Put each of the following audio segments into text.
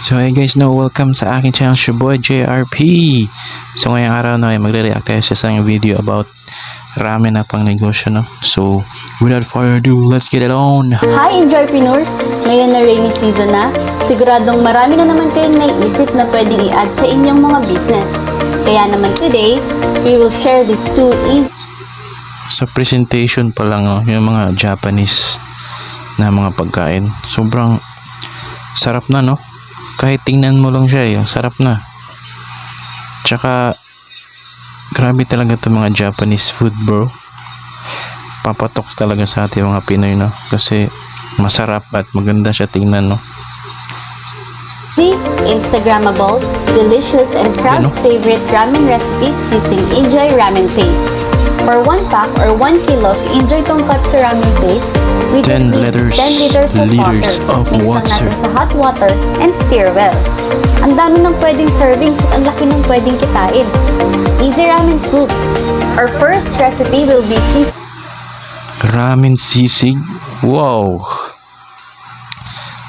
So hey guys, welcome sa aking channel, your boy JRP. So ngayong araw na ay magre-react tayo sa isang video about ramen na pang negosyo, no? So without further ado, let's get it on. Hi Enjoypreneurs! Ngayon na rainy season na, siguradong marami na naman kayong naiisip na pwedeng i-add sa inyong mga business. Kaya naman today, we will share these two easy Sa presentation pa lang, yung mga Japanese na mga pagkain, sobrang sarap na, no? Kahit tingnan mo lang siya, sarap na. Tsaka grabe talaga itong mga Japanese food, bro. Papatok talaga sa ating mga Pinoy, no? Kasi masarap at maganda siya tingnan, no? Instagrammable, delicious and crowd's favorite ramen recipes using Enjoy Ramen Paste. For 1 pack or 1 kilo of Enjoy Tonkatsu Ramen Paste, we just need 10 liters of water. Mix lang natin sa hot water and stir well. Ang dami ng pwedeng servings at ang laki ng pwedeng kitain. Easy Ramen Soup. Our first recipe will be sisig. Ramen sisig? Wow!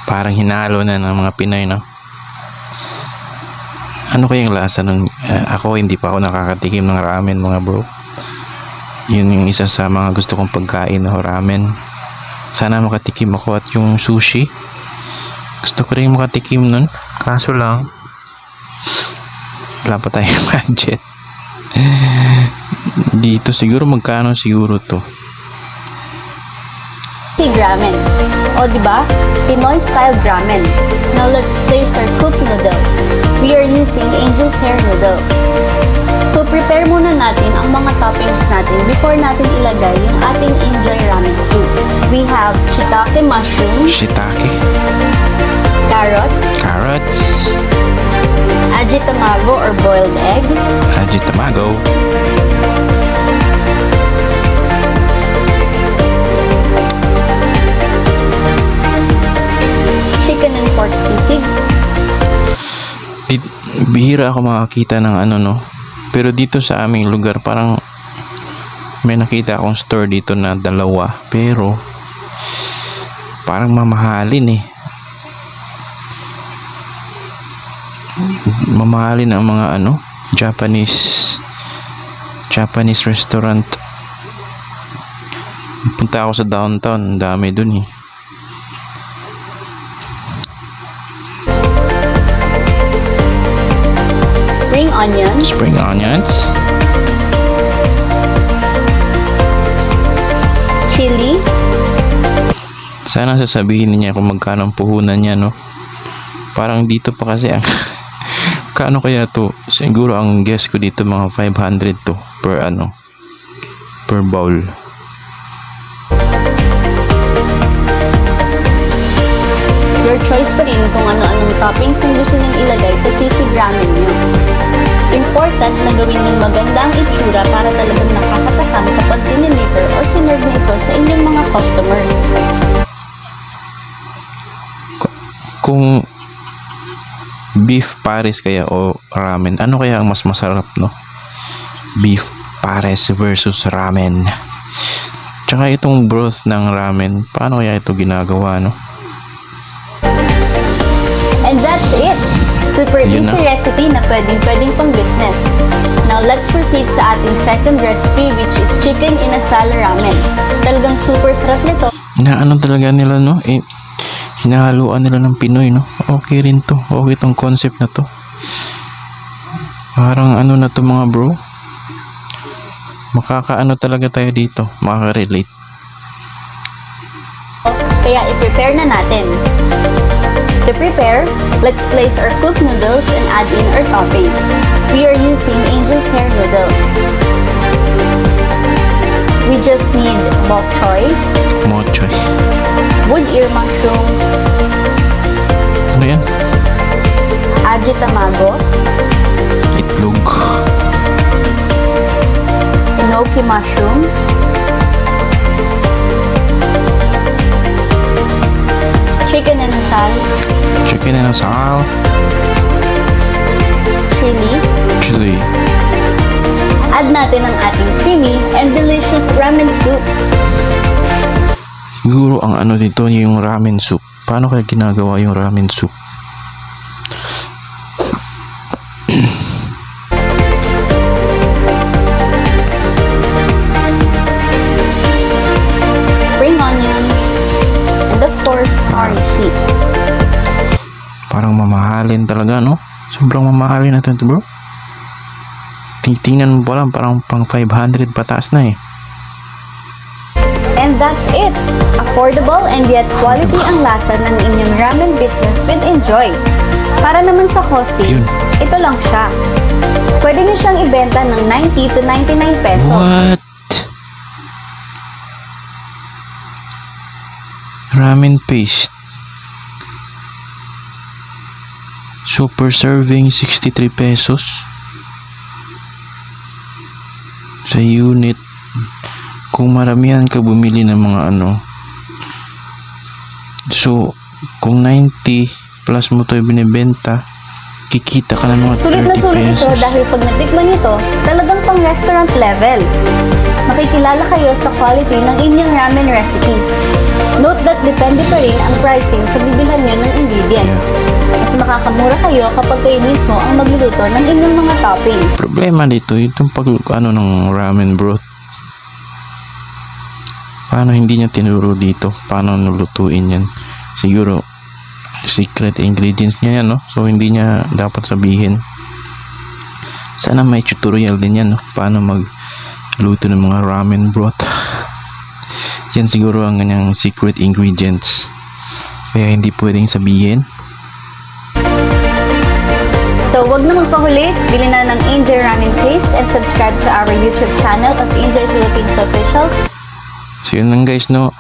Parang hinalo na ng mga Pinoy, no? Ano kayang lasa nun? Ako hindi pa ako nakakatikim ng ramen, mga bro. Yun yung isa sa mga gusto kong pagkain, no? Ramen. Sana makatikim ako, at yung sushi gusto ko rin makatikim nun, kaso lang wala pa tayong budget. Dito siguro magkano siguro to? Ramen. O diba? Pinoy style ramen. Now let's place our cooked noodles. We are using Angel's Hair noodles. So prepare muna natin ang mga toppings natin before natin ilagay yung ating Enjoy Ramen Soup. We have shiitake mushroom, Shiitake, carrots, aji tamago or boiled egg, aji tamago, chicken and pork sisig. Bihira ako makakita ng ano, no? Pero dito sa aming lugar parang may nakita akong store dito na dalawa, pero parang mamahalin, mamahalin ang mga ano, Japanese restaurant. Punta ako sa downtown, ang dami dun . Spring onions, chili. Sana sasabihin niya kung magkano ang puhunan niya, no? Parang dito pa kasi ang kano kaya to? Siguro ang guess ko dito mga 500 to per bowl. Your choice pa rin kung ano-anong toppings ang gusto niyong ilagay sa sisig ramen niyo. Important na gawin yung maganda ang itsura para talagang nakakatakam kapag dineliver or sinerve mo ito sa inyong mga customers. Kung beef pares kaya o ramen, ano kaya ang mas masarap, no? Beef pares versus ramen. Tsaka itong broth ng ramen, paano kaya ito ginagawa, no? And that's it! Super easy recipe na pwedeng pang business. Now let's proceed sa ating second recipe, which is chicken inasal ramen. Talagang super sarap nito. Inaano talaga nila, no? Hinahaluan nila ng Pinoy, no? Okay rin to. Okay tong concept na to. Parang ano na to, mga bro. Makakaano talaga tayo dito. Makaka-relate. Kaya i-prepare na natin. To prepare, let's place our cooked noodles and add in our toppings. We are using Angel's Hair noodles. We just need bok choy, wood ear mushroom, ano yan? aji tamago, Itlog, enoki mushroom, chicken inasal, chili. Add natin ang ating creamy and delicious ramen soup. Siguro ang ano dito yung ramen soup. Paano kaya ginagawa yung ramen soup? Parang mamahalin talaga, no? Sobrang mamahalin na ito, bro. Tingnan mo pa lang, parang pang 500 pataas na eh. And that's it! Affordable and yet quality ang lasa ng inyong ramen business with Enjoy. Para naman sa costing, Ayun. ito lang siya. Pwede niyo siyang ibenta ng 90 to 99 pesos. What? Ramen paste. Super serving 63 pesos. Sa unit. Kung maramihan ka bumili ng mga ano. So, kung 90 plus mo to binibenta, kikita ka ng mga 30 Sulit na sulit ito pesos. dahil pag natikman nyo to, talagang pang restaurant level. Makikilala kayo sa quality ng inyong ramen recipes. Note that depende pa rin ang pricing sa bibilhan nyo ng ingredients. Mas makakamura kayo kapag kayo mismo ang magluluto ng inyong mga toppings. Problema dito, itong pag ano ng ramen broth. Paano hindi niya tinuro dito? Paano nulutuin yan? Siguro secret ingredients niya yan, no? So hindi niya dapat sabihin. Sana may tutorial din yan, no? Paano magluto ng mga ramen broth. Yan siguro ang kanyang secret ingredients. Kaya hindi pwedeng sabihin. So wag na magpahuli, bili na ng Enjoy Ramen Paste and subscribe to our YouTube channel at Enjoy Philippines Official. So yun lang guys, no?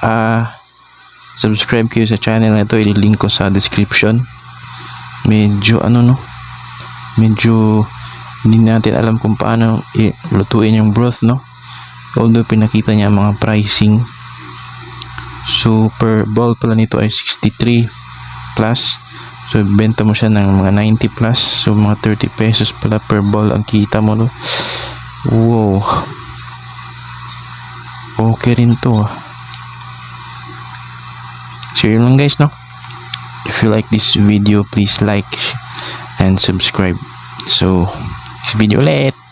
Subscribe kayo sa channel na ito. I-link ko sa description. Medyo ano, no? Medyo hindi natin alam kung paano lutuin yung broth, no? Although pinakita niya ang mga pricing. So per bowl pala nito ay 63 plus. So benta mo siya ng mga 90 plus. So mga 30 pesos pala per bowl ang kita mo, no? Wow. Okay rin to. So yun lang guys, no? If you like this video, please like and subscribe. So next video ulit.